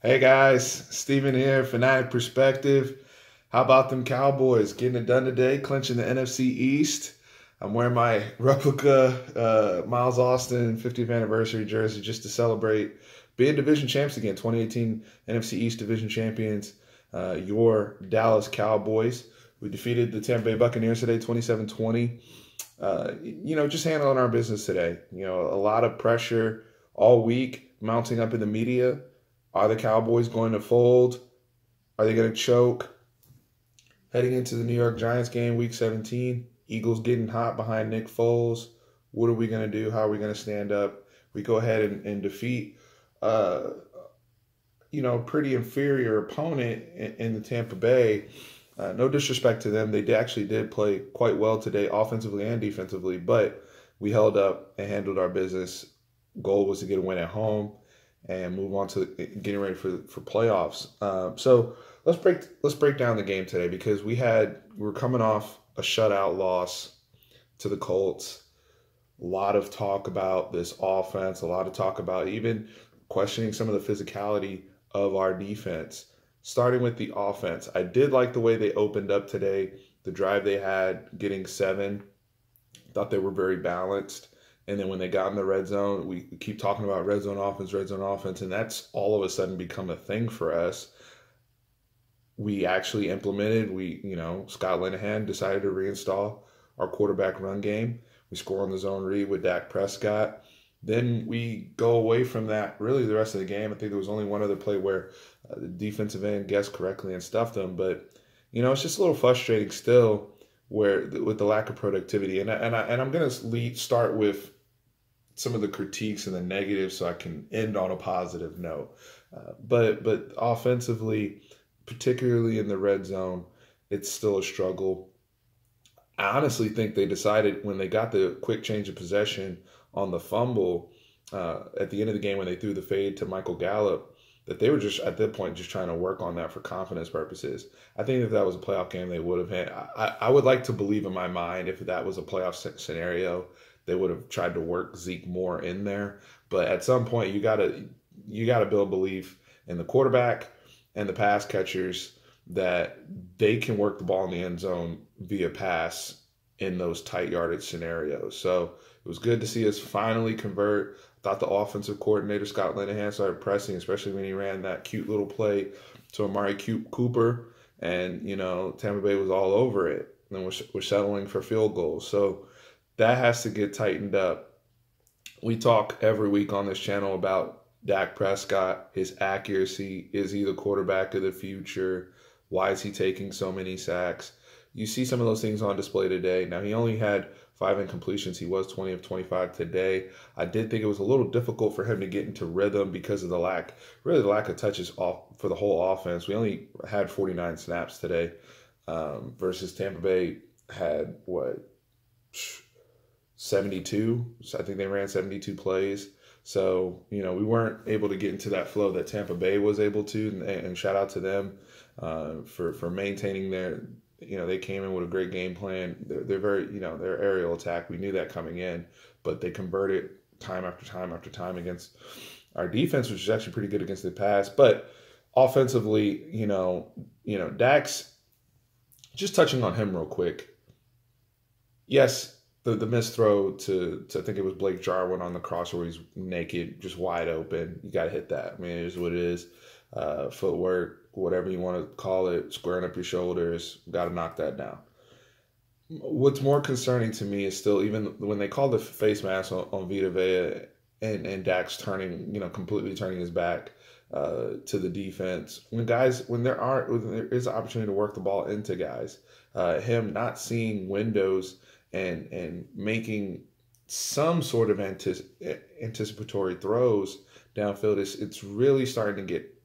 Hey guys, Steven here, Fanatic Perspective. How about them Cowboys getting it done today, clinching the NFC East? I'm wearing my replica Miles Austin 50th anniversary jersey just to celebrate being division champs again, 2018 NFC East division champions, your Dallas Cowboys. We defeated the Tampa Bay Buccaneers today, 27-20. Just handling our business today. A lot of pressure all week mounting up in the media. Are the Cowboys going to fold? Are they going to choke? Heading into the New York Giants game, Week 17, Eagles getting hot behind Nick Foles. What are we going to do? How are we going to stand up? We go ahead and defeat, pretty inferior opponent in the Tampa Bay. No disrespect to them. They actually did play quite well today, offensively and defensively, but we held up and handled our business. Goal was to get a win at home and move on to getting ready for playoffs. So let's break down the game today because we're coming off a shutout loss to the Colts. A lot of talk about this offense. A lot of talk about even questioning some of the physicality of our defense. Starting with the offense, I did like the way they opened up today. The drive they had, getting 7, thought they were very balanced. And then when they got in the red zone, we keep talking about red zone offense, and that's all of a sudden become a thing for us. We actually implemented, Scott Linehan decided to reinstall our quarterback run game. We score on the zone read with Dak Prescott. Then we go away from that really the rest of the game. I think there was only one other play where the defensive end guessed correctly and stuffed them. But, it's just a little frustrating still with the lack of productivity. And I'm going to start with some of the critiques and the negatives so I can end on a positive note. But offensively, particularly in the red zone, it's still a struggle. I honestly think they decided when they got the quick change of possession on the fumble at the end of the game when they threw the fade to Michael Gallup, that they were just at that point just trying to work on that for confidence purposes. I think if that was a playoff game, they would have had. I would like to believe in my mind if that was a playoff scenario, they would have tried to work Zeke more in there. But at some point, you gotta build belief in the quarterback and the pass catchers that they can work the ball in the end zone via pass in those tight yardage scenarios. So it was good to see us finally convert. I thought the offensive coordinator, Scott Linehan, started pressing, especially when he ran that cute little play to Amari Cooper. And, Tampa Bay was all over it. And we're settling for field goals. So that has to get tightened up. We talk every week on this channel about Dak Prescott, his accuracy. Is he the quarterback of the future? Why is he taking so many sacks? You see some of those things on display today. Now, he only had 5 incompletions. He was 20 of 25 today. I did think it was a little difficult for him to get into rhythm because of the lack of touches off for the whole offense. We only had 49 snaps today versus Tampa Bay had, 72. I think they ran 72 plays. So, we weren't able to get into that flow that Tampa Bay was able to. And shout out to them for maintaining their, they came in with a great game plan. They're very, their aerial attack. We knew that coming in, but they converted time after time after time against our defense, which is actually pretty good against the pass. But offensively, Dak's, just touching on him real quick. Yes, the missed throw to I think it was Blake Jarwin on the cross where he's naked, just wide open. You got to hit that. I mean, it is what it is. Footwork, whatever you want to call it, squaring up your shoulders, got to knock that down. What's more concerning to me is still, even when they call the face mask on Vita Vea and Dak's completely turning his back to the defense. When there is an opportunity to work the ball into guys, him not seeing windows and making some sort of anticipatory throws downfield, it's really starting to get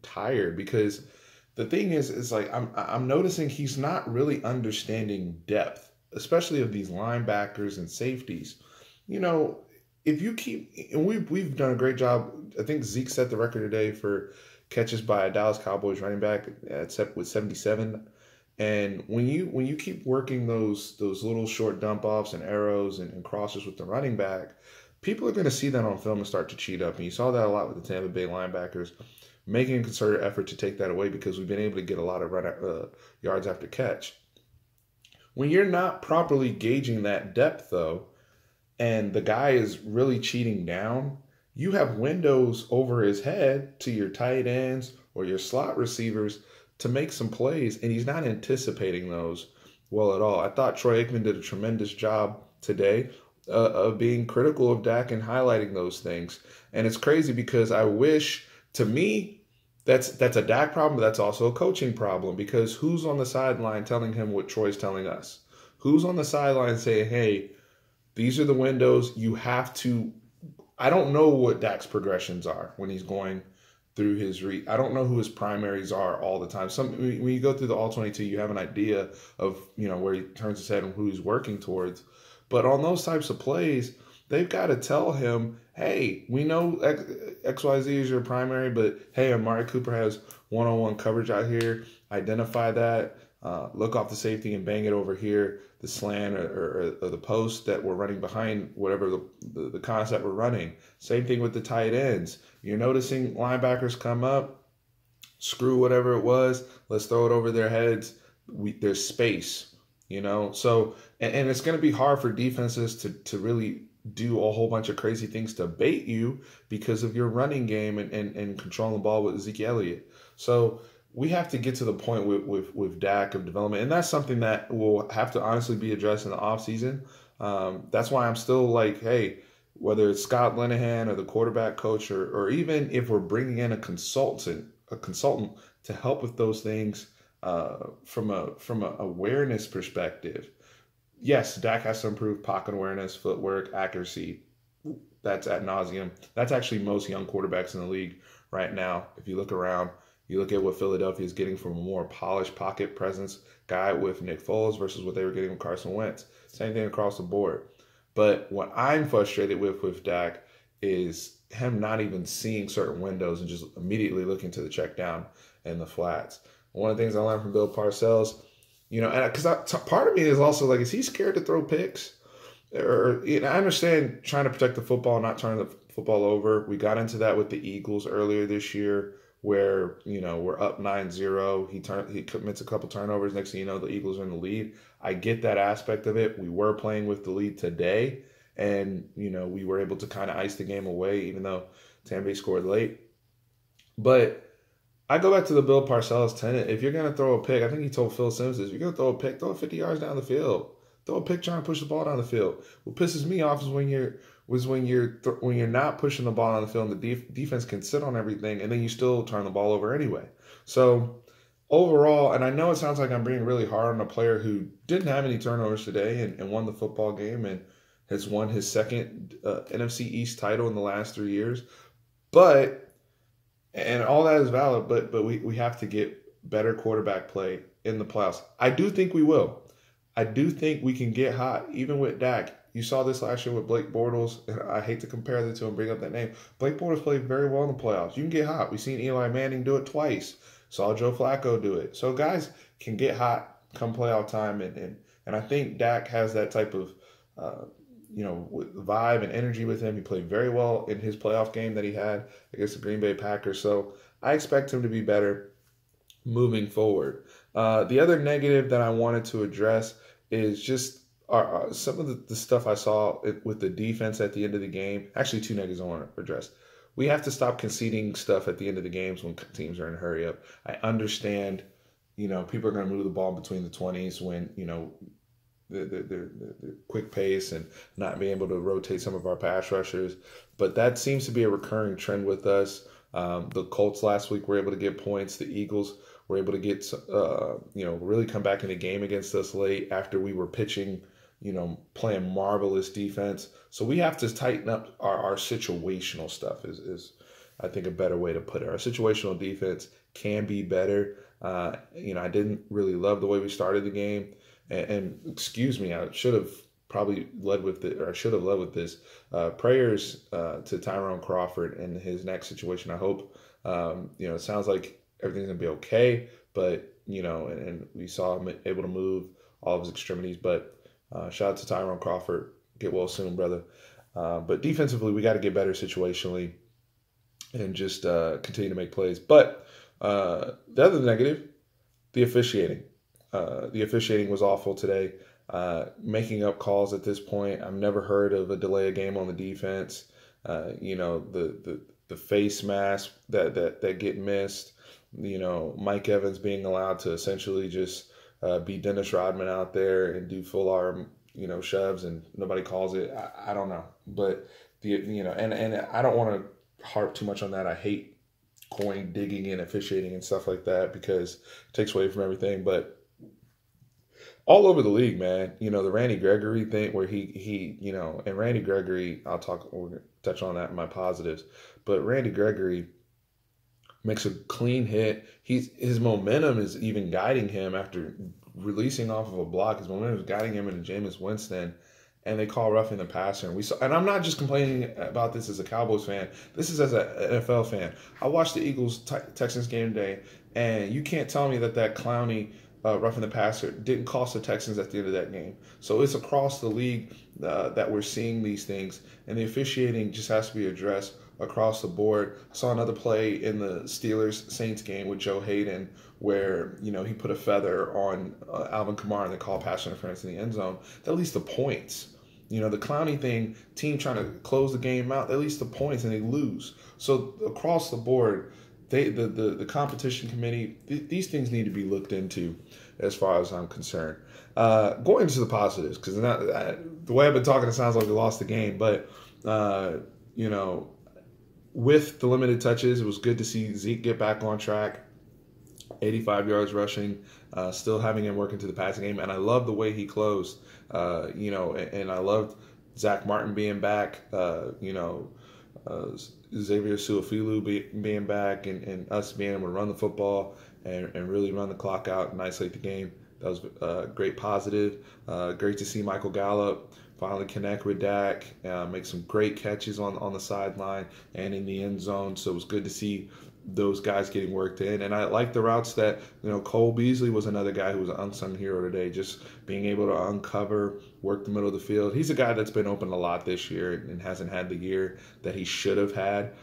tired because the thing is like I'm noticing he's not really understanding depth, especially of these linebackers and safeties. If you keep, and we've done a great job. I think Zeke set the record today for catches by a Dallas Cowboys running back with 77. And when you keep working those little short dump offs and arrows and crosses with the running back, people are going to see that on film and start to cheat up. And you saw that a lot with the Tampa Bay linebackers making a concerted effort to take that away because we've been able to get a lot of yards after catch. When you're not properly gauging that depth, though, and the guy is really cheating down, you have windows over his head to your tight ends or your slot receivers to make some plays, and he's not anticipating those well at all. I thought Troy Aikman did a tremendous job today of being critical of Dak and highlighting those things. And it's crazy because I wish, to me, that's a Dak problem, but that's also a coaching problem, because who's on the sideline telling him what Troy's telling us? Who's on the sideline saying, hey, these are the windows, you have to... I don't know what Dak's progressions are when he's going through his read. I don't know who his primaries are all the time. When you go through the All-22, you have an idea of, where he turns his head and who he's working towards. But on those types of plays, they've got to tell him, hey, we know XYZ is your primary, but hey, Amari Cooper has one-on-one coverage out here. Identify that. Look off the safety and bang it over here, the slant or the post that we're running behind, whatever the concept we're running. Same thing with the tight ends. You're noticing linebackers come up, screw whatever it was, let's throw it over their heads. There's space, So, and it's going to be hard for defenses to really do a whole bunch of crazy things to bait you because of your running game and controlling the ball with Ezekiel Elliott. So, we have to get to the point with Dak of development, and that's something that will have to honestly be addressed in the offseason. That's why I'm still like, hey, whether it's Scott Linehan or the quarterback coach, or even if we're bringing in a consultant to help with those things from a awareness perspective. Yes, Dak has to improve pocket awareness, footwork, accuracy. That's ad nauseum. That's actually most young quarterbacks in the league right now. If you look around, you look at what Philadelphia is getting from a more polished pocket presence guy with Nick Foles versus what they were getting with Carson Wentz. Same thing across the board. But what I'm frustrated with Dak is him not even seeing certain windows and just immediately looking to the check down and the flats. One of the things I learned from Bill Parcells, and because part of me is also like, is he scared to throw picks? Or I understand trying to protect the football, not turning the football over. We got into that with the Eagles earlier this year, where, we're up 9-0. He commits a couple turnovers. Next thing you know, the Eagles are in the lead. I get that aspect of it. We were playing with the lead today, and, we were able to kind of ice the game away, even though Tampa Bay scored late. But I go back to the Bill Parcells tenet. If you're going to throw a pick, I think he told Phil Simms this, if you're going to throw a pick, throw it 50 yards down the field. Throw a pick trying to push the ball down the field. What pisses me off is when you're not pushing the ball down the field and the defense can sit on everything, and then you still turn the ball over anyway. So overall, and I know it sounds like I'm being really hard on a player who didn't have any turnovers today and won the football game and has won his second NFC East title in the last 3 years, and all that is valid, but we have to get better quarterback play in the playoffs. I do think we will. I do think we can get hot, even with Dak. You saw this last year with Blake Bortles, and I hate to compare the two and bring up that name. Blake Bortles played very well in the playoffs. You can get hot. We've seen Eli Manning do it twice. Saw Joe Flacco do it. So guys can get hot come playoff time, and I think Dak has that type of vibe and energy with him. He played very well in his playoff game that he had against the Green Bay Packers. So I expect him to be better moving forward. The other negative that I wanted to address is just some of the stuff I saw with the defense at the end of the game. Actually, two negatives I want to address. We have to stop conceding stuff at the end of the games when teams are in a hurry up. I understand, people are going to move the ball between the 20s when, the quick pace and not being able to rotate some of our pass rushers. But that seems to be a recurring trend with us. The Colts last week were able to get points. The Eagles were able to get, really come back in the game against us late after we were pitching, playing marvelous defense. So we have to tighten up our situational stuff is I think a better way to put it. Our situational defense can be better. I didn't really love the way we started the game. And excuse me, I should have probably led with it, or I should have led with this. Prayers to Tyrone Crawford and his next situation. I hope, it sounds like everything's going to be okay, but, and we saw him able to move all of his extremities. But shout out to Tyrone Crawford. Get well soon, brother. But defensively, we got to get better situationally and just continue to make plays. But the other negative, the officiating. The officiating was awful today. Making up calls at this point. I've never heard of a delay a game on the defense. The face mask that get missed. Mike Evans being allowed to essentially just be Dennis Rodman out there and do full arm, shoves, and nobody calls it. I don't know, but and I don't want to harp too much on that. I hate coin digging and officiating and stuff like that because it takes away from everything. But all over the league, man, the Randy Gregory thing where he and Randy Gregory, we're going to touch on that in my positives, but Randy Gregory makes a clean hit. His momentum is even guiding him after releasing off of a block. His momentum is guiding him into Jameis Winston, and they call roughing the passer. And I'm not just complaining about this as a Cowboys fan. This is as an NFL fan. I watched the Eagles-Texans game today, and you can't tell me that Clowney roughing the passer didn't cost the Texans at the end of that game. So it's across the league that we're seeing these things, and the officiating just has to be addressed across the board. I saw another play in the Steelers-Saints game with Joe Hayden where, he put a feather on Alvin Kamara and they called pass interference in the end zone. That leads to points. The Clowney thing, team trying to close the game out, that leads to points and they lose. So across the board, the competition committee, these things need to be looked into as far as I'm concerned. Going into the positives, because the way I've been talking, it sounds like we lost the game. But, with the limited touches, it was good to see Zeke get back on track. 85 yards rushing, still having him work into the passing game. And I love the way he closed, and I loved Zach Martin being back, Xavier Suafilu being back, and us being able to run the football and really run the clock out and isolate the game. That was a great positive. Great to see Michael Gallup finally connect with Dak, make some great catches on the sideline and in the end zone. So it was good to see those guys getting worked in. And I like the routes that, Cole Beasley was another guy who was an unsung hero today, just being able to uncover, work the middle of the field. He's a guy that's been open a lot this year and hasn't had the year that he should have had,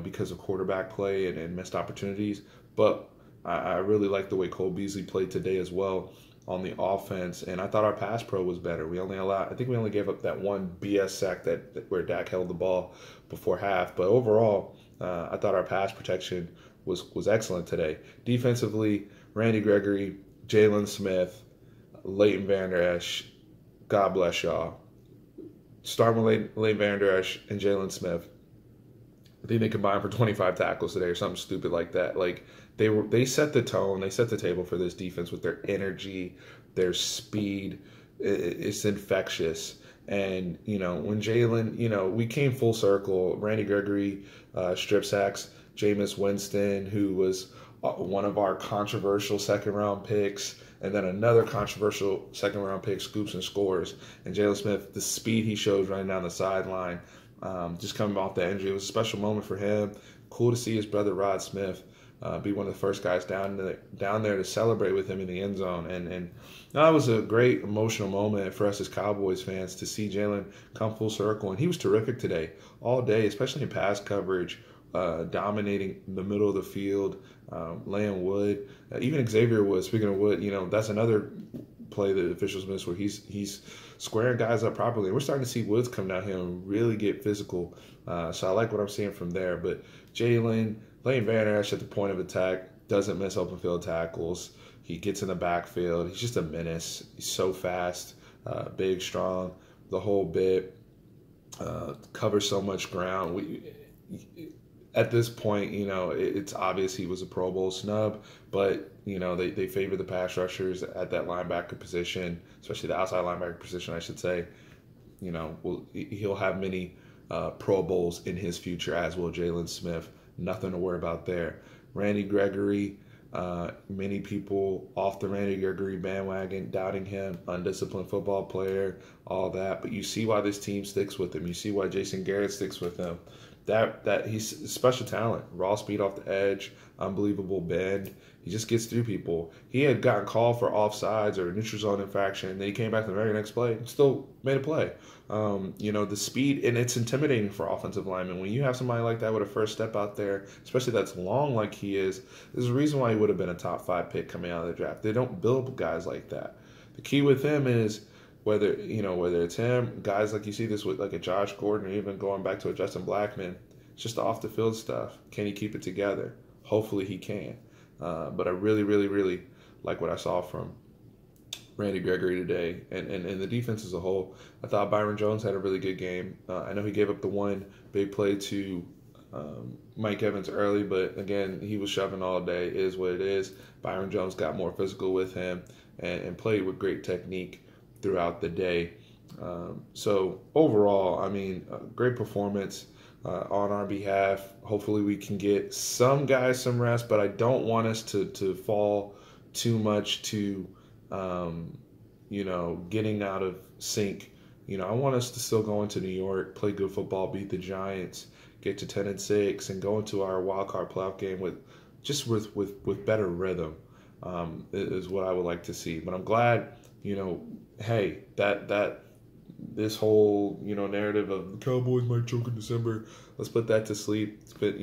because of quarterback play and missed opportunities. But I really like the way Cole Beasley played today as well on the offense, and I thought our pass pro was better. We only gave up that one BS sack where Dak held the ball before half. But overall, I thought our pass protection was excellent today. Defensively, Randy Gregory, Jalen Smith, Leighton Vander Esch, God bless y'all. Starting with Leighton Vander Esch and Jalen Smith, I think they combined for 25 tackles today or something stupid like that. Like they set the tone, they set the table for this defense with their energy, their speed. It's infectious. And, when Jalen, we came full circle. Randy Gregory strip sacks Jameis Winston, who was one of our controversial second-round picks, and then another controversial second-round pick scoops and scores. And Jalen Smith, the speed he shows running down the sideline, just coming off the injury, it was a special moment for him. Cool to see his brother Rod Smith be one of the first guys down there to celebrate with him in the end zone. And that was a great emotional moment for us as Cowboys fans to see Jalen come full circle. And he was terrific today, all day, especially in pass coverage, dominating the middle of the field, laying wood. Even Xavier Woods, speaking of wood, that's another play that officials missed where he's squaring guys up properly. We're starting to see Woods come down here and really get physical. So I like what I'm seeing from there. But Jalen, Leighton Vander Esch at the point of attack, doesn't miss open field tackles. He gets in the backfield. He's just a menace. He's so fast, big, strong, the whole bit. Covers so much ground. At this point, it's obvious he was a Pro Bowl snub, but, they favor the pass rushers at that linebacker position, especially the outside linebacker position, I should say. He'll have many Pro Bowls in his future, as will Jalen Smith. Nothing to worry about there. Randy Gregory, many people off the Randy Gregory bandwagon, doubting him, undisciplined football player, all that. But you see why this team sticks with him. You see why Jason Garrett sticks with him. that he's a special talent, raw speed off the edge, unbelievable bend. He just gets through people. He had gotten called for offsides or neutral zone infraction, and then he came back to the very next play and still made a play. The speed, and it's intimidating for offensive linemen. When you have somebody like that with a first step out there, especially that's long like he is, there's a reason why he would have been a top 5 pick coming out of the draft. They don't build guys like that. The key with him is whether it's him, guys like you see this with like a Josh Gordon, or even going back to a Justin Blackman, it's just the off the field stuff. Can he keep it together? Hopefully he can. But I really, really, really like what I saw from Randy Gregory today, and the defense as a whole. I thought Byron Jones had a really good game. I know he gave up the one big play to Mike Evans early, but again, he was shoving all day. It is what it is. Byron Jones got more physical with him and played with great technique throughout the day. So overall, I mean, great performance on our behalf. Hopefully we can get some guys some rest, but I don't want us to fall too much to, getting out of sync. I want us to still go into New York, play good football, beat the Giants, get to 10-6, and go into our wild card playoff game with better rhythm. Is what I would like to see. But I'm glad, hey, that this whole, narrative of the Cowboys might choke in December, let's put that to sleep. But,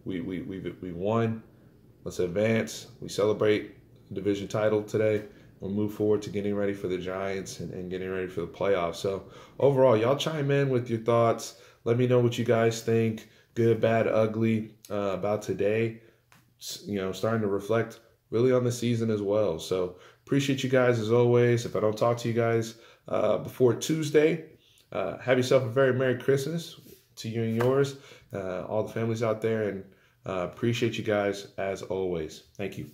we won. Let's advance. We celebrate the division title today. We'll move forward to getting ready for the Giants and getting ready for the playoffs. So overall, y'all chime in with your thoughts. Let me know what you guys think, good, bad, ugly, about today. Starting to reflect really on the season as well. So appreciate you guys as always. If I don't talk to you guys before Tuesday, have yourself a very Merry Christmas to you and yours, all the families out there, and appreciate you guys as always. Thank you.